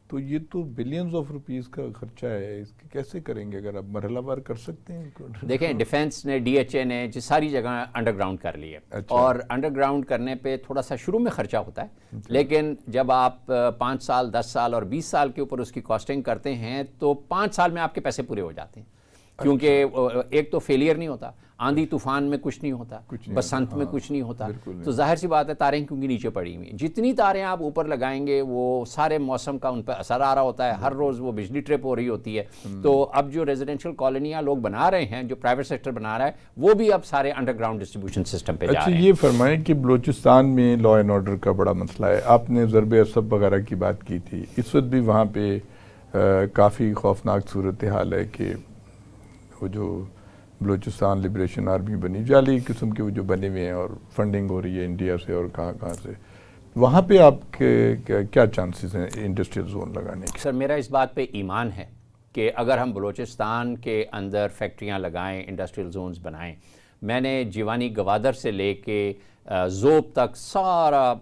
تو یہ تو بلینز آف روپیز کا خرچہ ہے. اس کی کیسے کریں گے؟ اگر آپ مرحلہ وار کر سکتے ہیں. دیکھیں ڈیفینس نے، ڈی ایچ اے نے ساری جگہ انڈر گراؤنڈ کر لی ہے. اور انڈر گراؤنڈ کرنے پہ تھوڑا سا شروع میں خرچہ ہوتا ہے، لیکن جب آپ 5 سال 10 سال اور 20 سال کے اوپر اس کی کاسٹنگ کرتے ہیں تو 5 سال میں آپ کے پیسے پورے ہو جاتے ہیں. کیونکہ ایک تو فیلئر نہیں ہوتا، آندھی طوفان میں کچھ نہیں ہوتا، بسنت میں کچھ نہیں ہوتا. تو ظاہر سی بات ہے تاریں کیونکہ نیچے پڑی ہوئی، جتنی تاریں آپ اوپر لگائیں گے وہ سارے موسم کا ان پہ اثر آ رہا ہوتا ہے. ہر روز وہ بجلی ٹرپ ہو رہی ہوتی ہے. تو اب جو ریزیڈینشیل کالونیاں لوگ بنا رہے ہیں، جو پرائیویٹ سیکٹر بنا رہا ہے، وہ بھی اب سارے انڈر گراؤنڈ ڈسٹریبیوشن سسٹم پہ جا رہے ہیں. یہ فرمائیں کہ بلوچستان میں لا اینڈ آرڈر کا بڑا مسئلہ ہے. آپ نے ضرب اسب وغیرہ کی بات کی تھی. اس وقت بھی وہاں پہ کافی خوفناک صورتحال ہے کہ وہ جو بلوچستان لبریشن آرمی بنی، جعلی قسم کے وہ جو بنے ہوئے ہیں، اور فنڈنگ ہو رہی ہے انڈیا سے اور کہاں سے. وہاں پہ آپ کے کیا چانسز ہیں انڈسٹریل زون لگانے کے؟ سر میرا اس بات پہ ایمان ہے کہ اگر ہم بلوچستان کے اندر فیکٹریاں لگائیں، انڈسٹریل زونز بنائیں. میں نے جیوانی گوادر سے لے کے زوب تک سارا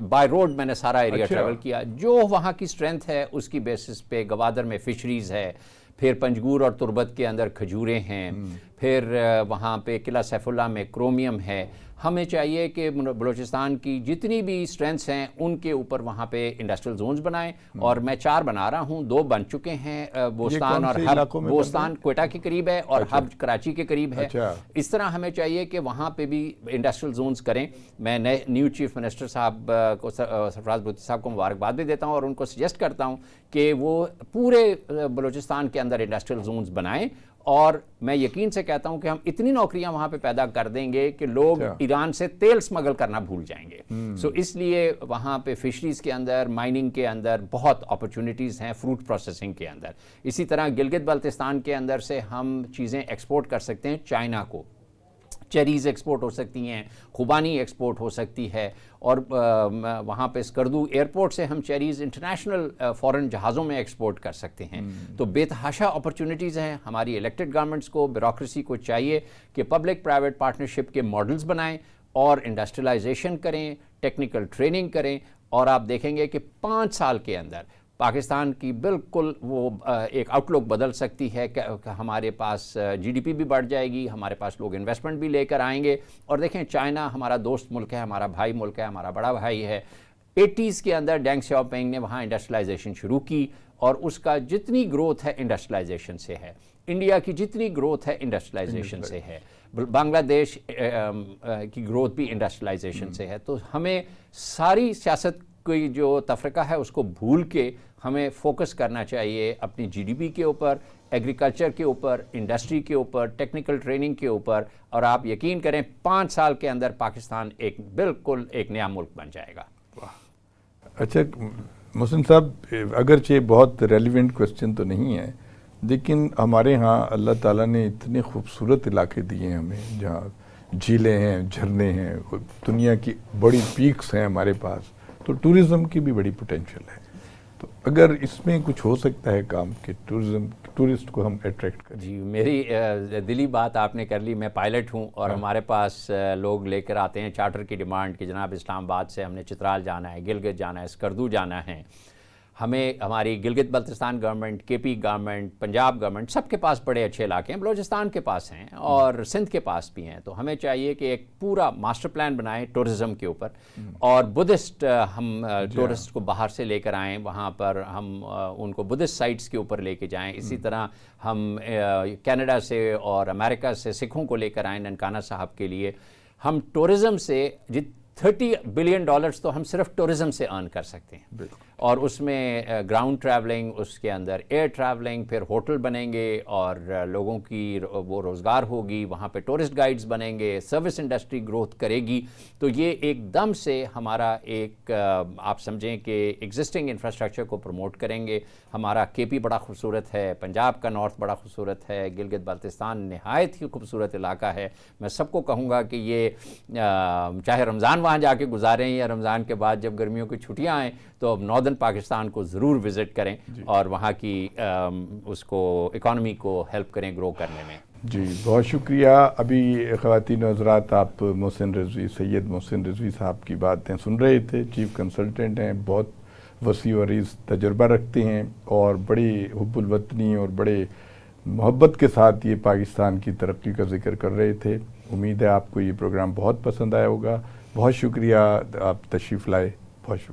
بائی روڈ میں نے سارا ایریا ٹریول کیا. جو وہاں کی اسٹرینتھ ہے اس کی بیسس پہ گوادر میں فشریز ہے، پھر پنجگور اور تربت کے اندر کھجوریں ہیں، پھر وہاں پہ قلعہ سیف اللہ میں کرومیم ہے. ہمیں چاہیے کہ بلوچستان کی جتنی بھی اسٹرینتھس ہیں ان کے اوپر وہاں پہ انڈسٹریل زونز بنائیں. اور میں 4 بنا رہا ہوں، 2 بن چکے ہیں. بوستان اور ہب، بوستان کوئٹہ کے قریب ہے اور ہب کراچی کے قریب ہے. اس طرح ہمیں چاہیے کہ وہاں پہ بھی انڈسٹریل زونز کریں. میں نیو چیف منسٹر صاحب کو، سرفراز بلوچی صاحب کو مبارکباد بھی دیتا ہوں اور ان کو سجیسٹ کرتا ہوں کہ وہ پورے بلوچستان کے اندر انڈسٹریل زونز بنائیں. اور میں یقین سے کہتا ہوں کہ ہم اتنی نوکریاں وہاں پہ پیدا کر دیں گے کہ لوگ ایران سے تیل سمگل کرنا بھول جائیں گے. اس لیے وہاں پہ فشریز کے اندر، مائننگ کے اندر بہت اپرچونٹیز ہیں، فروٹ پروسیسنگ کے اندر. اسی طرح گلگت بلتستان کے اندر سے ہم چیزیں ایکسپورٹ کر سکتے ہیں چائنا کو. چیریز ایکسپورٹ ہو سکتی ہیں، خوبانی ایکسپورٹ ہو سکتی ہے. اور وہاں پہ اسکردو ایئرپورٹ سے ہم چیریز انٹرنیشنل فورن جہازوں میں ایکسپورٹ کر سکتے ہیں. تو بے تحاشا اپرچونٹیز ہیں. ہماری الیکٹڈ گورنمنٹس کو، بیوروکریسی کو چاہیے کہ پبلک پرائیویٹ پارٹنرشپ کے ماڈلز بنائیں اور انڈسٹریلائزیشن کریں، ٹیکنیکل ٹریننگ کریں. اور آپ دیکھیں گے کہ 5 سال کے اندر پاکستان کی بالکل وہ ایک آؤٹ لک بدل سکتی ہے کہ ہمارے پاس جی ڈی پی بھی بڑھ جائے گی، ہمارے پاس لوگ انویسٹمنٹ بھی لے کر آئیں گے. اور دیکھیں چائنا ہمارا دوست ملک ہے، ہمارا بھائی ملک ہے، ہمارا بڑا بھائی ہے. 80s کے اندر ڈینگ سیاؤپینگ نے وہاں انڈسٹریلائزیشن شروع کی اور اس کا جتنی گروتھ ہے انڈسٹریلائزیشن سے ہے. انڈیا کی جتنی گروتھ ہے انڈسٹریلائزیشن سے ہے. بنگلہ دیش کی گروتھ بھی انڈسٹریلائزیشن سے ہے. تو ہمیں ساری سیاست کوئی جو تفرقہ ہے اس کو بھول کے ہمیں فوکس کرنا چاہیے اپنی جی ڈی پی کے اوپر، ایگریکلچر کے اوپر، انڈسٹری کے اوپر، ٹیکنیکل ٹریننگ کے اوپر. اور آپ یقین کریں 5 سال کے اندر پاکستان بالکل ایک نیا ملک بن جائے گا. اچھا محسن صاحب، اگرچہ بہت ریلیونٹ کوسچن تو نہیں ہے، لیکن ہمارے ہاں اللہ تعالیٰ نے اتنے خوبصورت علاقے دیے ہیں ہمیں، جہاں جھیلیں ہیں، جھرنے ہیں، دنیا کی بڑی پیکس ہیں ہمارے پاس. تو ٹورزم کی بھی بڑی پوٹینشیل ہے. تو اگر اس میں کچھ ہو سکتا ہے کام کہ ٹورسٹ کو ہم اٹریکٹ کریں. جی میری دلی بات آپ نے کر لی. میں پائلٹ ہوں اور ہمارے پاس لوگ لے کر آتے ہیں چارٹر کی ڈیمانڈ کہ جناب اسلام آباد سے ہم نے چترال جانا ہے، گلگت جانا ہے، اسکردو جانا ہے. ہمیں ہماری گلگت بلتستان گورنمنٹ، کے پی گورنمنٹ، پنجاب گورنمنٹ، سب کے پاس بڑے اچھے علاقے ہیں، بلوچستان کے پاس ہیں اور سندھ کے پاس بھی ہیں. تو ہمیں چاہیے کہ ایک پورا ماسٹر پلان بنائیں ٹورزم کے اوپر، اور بدھسٹ ہم ٹورسٹ کو باہر سے لے کر آئیں، وہاں پر ہم ان کو بدھسٹ سائٹس کے اوپر لے کے جائیں. اسی طرح ہم کینیڈا سے اور امریکہ سے سکھوں کو لے کر آئیں ننکانہ صاحب کے لیے. ہم ٹورزم سے $30 بلین تو ہم صرف ٹورزم سے ارن کر سکتے ہیں، اور اس میں گراؤنڈ ٹریولنگ، اس کے اندر ایئر ٹریولنگ، پھر ہوٹل بنیں گے اور لوگوں کی وہ روزگار ہوگی، وہاں پہ ٹورسٹ گائیڈز بنیں گے، سروس انڈسٹری گروتھ کرے گی. تو یہ ایک دم سے ہمارا ایک آپ سمجھیں کہ ایگزسٹنگ انفراسٹرکچر کو پروموٹ کریں گے. ہمارا کے پی بڑا خوبصورت ہے، پنجاب کا نارتھ بڑا خوبصورت ہے، گلگت بلتستان نہایت ہی خوبصورت علاقہ ہے. میں سب کو کہوں گا کہ یہ چاہے رمضان وہاں جا کے گزاریں یا رمضان کے بعد جب گرمیوں کی چھٹیاں آئیں تو اب ناردرن پاکستان کو ضرور وزٹ کریں اور وہاں کی اس کو اکانومی کو ہیلپ کریں گرو کرنے میں. جی بہت شکریہ. ابھی خواتین و حضرات آپ محسن رضوی، سید محسن رضوی صاحب کی باتیں سن رہے تھے. چیف کنسلٹنٹ ہیں، بہت وسیع و عریض تجربہ رکھتے ہیں اور بڑی حب الوطنی اور بڑے محبت کے ساتھ یہ پاکستان کی ترقی کا ذکر کر رہے تھے. امید ہے آپ کو یہ پروگرام بہت پسند آیا ہوگا. بہت شکریہ آپ تشریف لائے. بہت شکریہ.